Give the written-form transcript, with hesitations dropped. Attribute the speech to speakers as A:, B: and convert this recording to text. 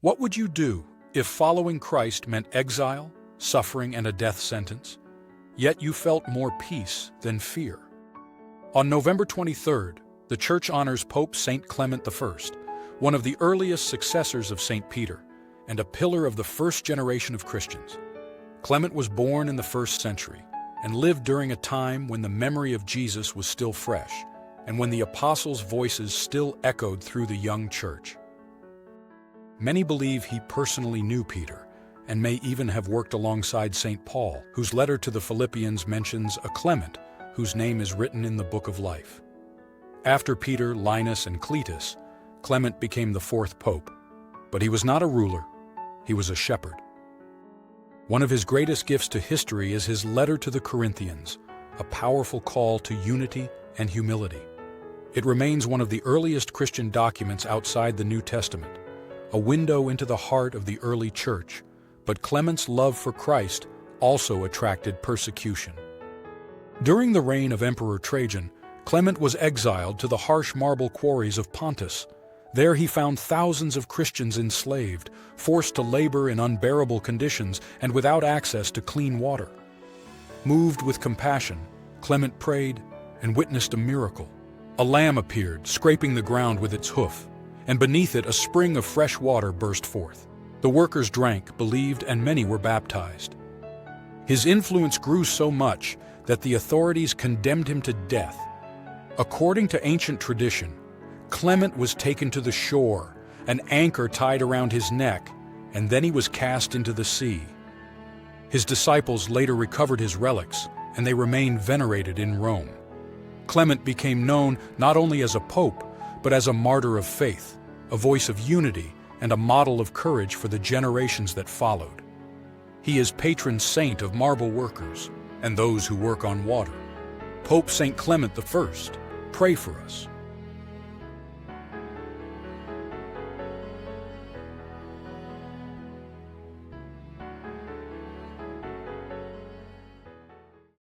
A: What would you do if following Christ meant exile, suffering, and a death sentence, yet you felt more peace than fear? On November 23rd, the Church honors Pope Saint Clement I, one of the earliest successors of St. Peter, and a pillar of the first generation of Christians. Clement was born in the 1st century and lived during a time when the memory of Jesus was still fresh and when the apostles' voices still echoed through the young church. Many believe he personally knew Peter and may even have worked alongside St. Paul, whose letter to the Philippians mentions a Clement whose name is written in the Book of Life. After Peter, Linus, and Cletus, Clement became the 4th pope, but he was not a ruler, he was a shepherd. One of his greatest gifts to history is his letter to the Corinthians, a powerful call to unity and humility. It remains one of the earliest Christian documents outside the New Testament, a window into the heart of the early church, but Clement's love for Christ also attracted persecution. During the reign of Emperor Trajan, Clement was exiled to the harsh marble quarries of Pontus. There he found thousands of Christians enslaved, forced to labor in unbearable conditions and without access to clean water. Moved with compassion, Clement prayed and witnessed a miracle. A lamb appeared, scraping the ground with its hoof, and beneath it a spring of fresh water burst forth. The workers drank, believed, and many were baptized. His influence grew so much that the authorities condemned him to death. According to ancient tradition, Clement was taken to the shore, an anchor tied around his neck, and then he was cast into the sea. His disciples later recovered his relics, and they remain venerated in Rome. Clement became known not only as a pope, but as a martyr of faith, a voice of unity, and a model of courage for the generations that followed. He is patron saint of marble workers and those who work on water. Pope Saint Clement I, pray for us.